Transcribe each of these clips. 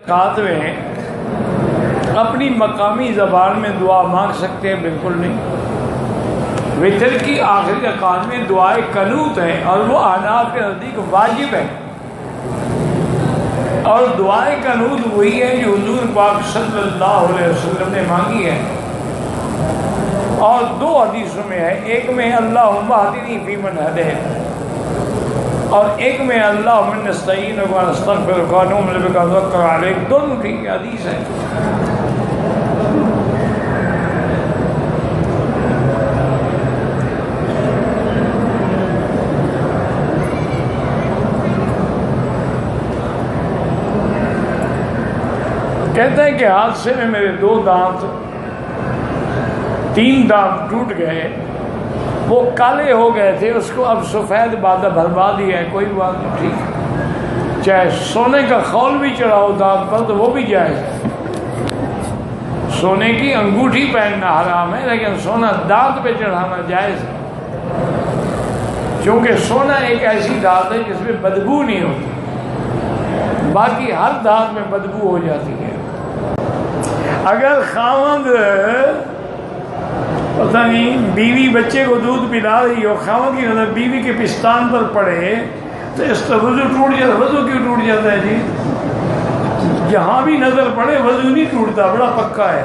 رات میں اپنی مقامی زبان میں دعا مانگ سکتے ہیں؟ بالکل نہیں۔ وتر کی آخری رکعت میں دعائے قنوت ہے اور وہ احناف کے نزدیک واجب ہے، اور دعائے قنوت وہی ہے جو حضور پاک صلی اللہ علیہ وسلم نے مانگی ہے، اور دو حدیثوں میں ہے، ایک میں اللہم اہدنی فیمن ہدیت اور ایک میں اللہم نستعینک و نستغفرک و نؤمن بک و نتوکل علیک، دونوں کی حدیث ہے۔ کہتے ہیں کہ حادثے میں میرے 2 دانت 3 دانت ٹوٹ گئے، وہ کالے ہو گئے تھے، اس کو اب سفید بادہ بھروا دیا ہے، کوئی بات نہیں، ٹھیک ہے۔ چاہے سونے کا خول بھی چڑھاؤ دانت پر تو وہ بھی جائز ہے۔ سونے کی انگوٹھی پہننا حرام ہے، لیکن سونا دانت پہ چڑھانا جائز ہے، کیونکہ سونا ایک ایسی دانت ہے جس میں بدبو نہیں ہوتی، باقی ہر دانت میں بدبو ہو جاتی ہے۔ اگر خاوند پتہ نہیں بیوی بچے کو دودھ پلا رہی ہو، خاوند کی نظر بیوی کے پستان پر پڑے تو اس کا وضو ٹوٹ جاتا ہے۔ وضو کیوں ٹوٹ جاتا ہے جی؟ جہاں بھی نظر پڑے وضو نہیں ٹوٹتا، بڑا پکا ہے۔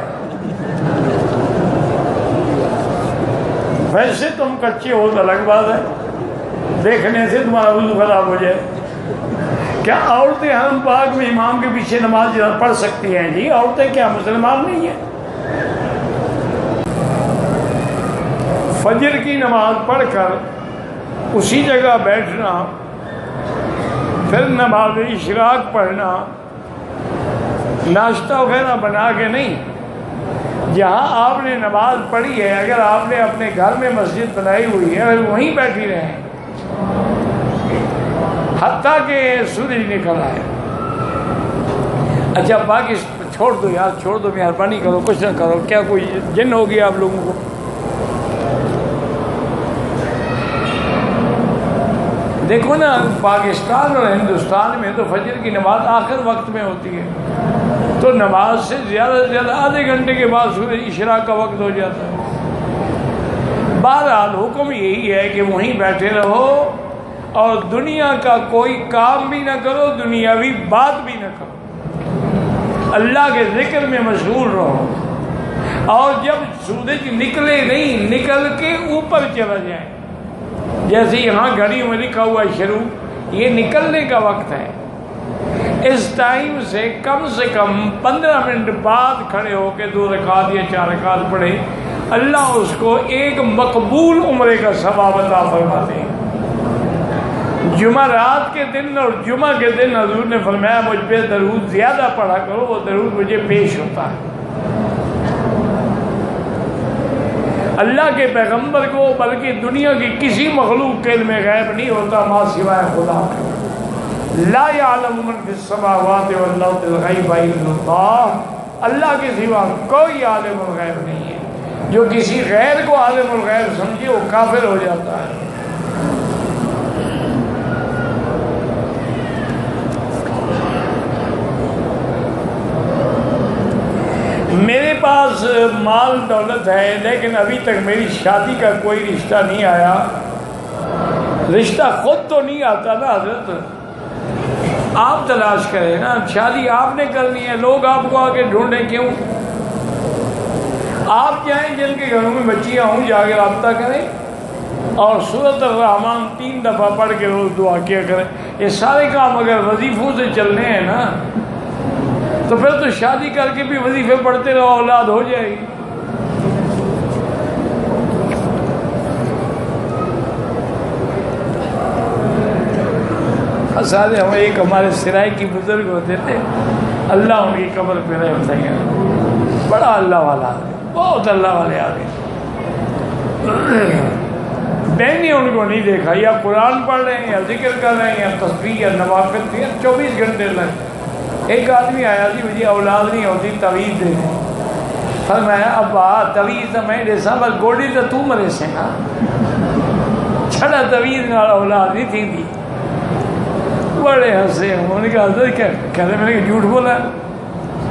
ویسے تم کچے ہو تو الگ بات ہے، دیکھنے سے تمہارا وضو خراب ہو جائے۔ کیا عورتیں حرم پاک میں امام کے پیچھے نماز پڑھ سکتی ہیں؟ جی عورتیں کیا مسلمان نہیں ہیں؟ فجر کی نماز پڑھ کر اسی جگہ بیٹھنا، پھر نماز اشراق پڑھنا، ناشتہ وغیرہ بنا کے نہیں، جہاں آپ نے نماز پڑھی ہے اگر آپ نے اپنے گھر میں مسجد بنائی ہوئی ہے اگر وہیں بیٹھی رہیں حتیٰ کہ سورج نکل آئے۔ اچھا باقی چھوڑ دو یار، چھوڑ دو، مہربانی کرو، کچھ نہ کرو، کیا کوئی جن ہو گیا آپ لوگوں کو؟ دیکھو نا، پاکستان اور ہندوستان میں تو فجر کی نماز آخر وقت میں ہوتی ہے، تو نماز سے زیادہ سے زیادہ آدھے گھنٹے کے بعد سورج اشراق کا وقت ہو جاتا ہے۔ بہرحال حکم یہی ہے کہ وہیں بیٹھے رہو اور دنیا کا کوئی کام بھی نہ کرو، دنیاوی بات بھی نہ کرو، اللہ کے ذکر میں مشغول رہو، اور جب سورج نکلے نہیں، نکل کے اوپر چلا جائے، جیسے یہاں گھڑیوں میں لکھا ہوا ہے شروع، یہ نکلنے کا وقت ہے، اس ٹائم سے کم 15 منٹ بعد کھڑے ہو کے 2 رکعت یا 4 رکعت پڑھے، اللہ اس کو ایک مقبول عمرے کا ثواب عطا فرماتے ہیں۔ جمعرات کے دن اور جمعہ کے دن حضور نے فرمایا مجھ پہ درود زیادہ پڑھا کرو، وہ درود مجھے پیش ہوتا ہے۔ اللہ کے پیغمبر کو بلکہ دنیا کی کسی مخلوق کے علم غیب نہیں ہوتا ما سوائے خدا کے۔ لا یعلم من فی السماوات والارض الغیب الا اللہ، اللہ کے سوا کوئی عالم الغیب نہیں ہے۔ جو کسی غیر کو عالم الغیب سمجھے وہ کافر ہو جاتا ہے۔ میرے پاس مال دولت ہے لیکن ابھی تک میری شادی کا کوئی رشتہ نہیں آیا۔ رشتہ خود تو نہیں آتا نا حضرت، آپ تلاش کریں نا، شادی آپ نے کرنی ہے، لوگ آپ کو آگے ڈھونڈیں کیوں؟ آپ جائیں جن کے گھروں میں بچیاں ہوں جا کے رابطہ کریں اور سورۃ الرحمن 3 دفعہ پڑھ کے روز دعا کیا کریں۔ یہ سارے کام اگر وظیفوں سے چلنے ہیں نا تو پھر تو شادی کر کے بھی وظیفے پڑھتے رہو، اولاد ہو جائے گی۔ سارے ہم ایک ہمارے سرائے کی بزرگ ہوتے تھے، اللہ ان کی قبر پہ رحم کرے، بڑا اللہ والا آدمی، بہت اللہ والے آدمی۔ میں نے ان کو نہیں دیکھا، یا قرآن پڑھ رہے ہیں یا ذکر کر رہے ہیں یا تسبیح یا نوافل کی 24 گھنٹے لگے۔ ایک آدمی آیا جی مجھے اولاد نہیں ہوتی، تویز دے دیں۔ فرمایا ابا تویز میں ڈیسا بس گوڈی تو تو مرے سے نا چھڑا تویز نال اولاد نہیں تھی۔ بڑے ہنسے، انہوں نے کہا حضرت کیا کہہ رہے؟ میں نے کہا جھوٹ بولا،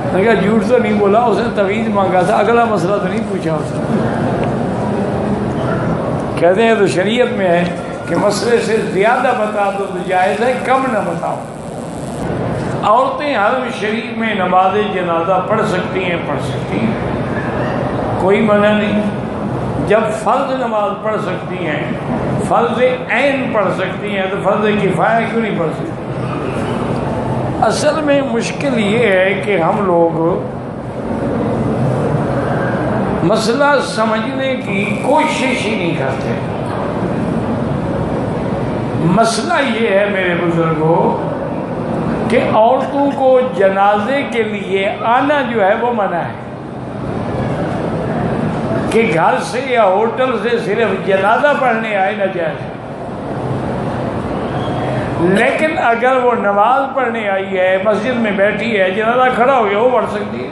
میں نے کہا جھوٹ تو نہیں بولا، اس نے تویز مانگا تھا، اگلا مسئلہ تو نہیں پوچھا اس نے۔ کہتے ہیں تو شریعت میں ہے کہ مسئلے سے زیادہ بتا دو تو جائز ہے، کم نہ بتاؤ۔ عورتیں حرم شریف میں نماز جنازہ پڑھ سکتی ہیں، پڑھ سکتی ہیں، کوئی منع نہیں۔ جب فرض نماز پڑھ سکتی ہیں، فرض عین پڑھ سکتی ہیں، تو فرض کفایہ کیوں نہیں پڑھ سکتی؟ اصل میں مشکل یہ ہے کہ ہم لوگ مسئلہ سمجھنے کی کوشش ہی نہیں کرتے۔ مسئلہ یہ ہے میرے بزرگوں کہ عورتوں کو جنازے کے لیے آنا جو ہے وہ منع ہے، کہ گھر سے یا ہوٹل سے صرف جنازہ پڑھنے آئے نہ جائے۔ لیکن اگر وہ نماز پڑھنے آئی ہے، مسجد میں بیٹھی ہے، جنازہ کھڑا ہو گیا، وہ پڑھ سکتی ہے۔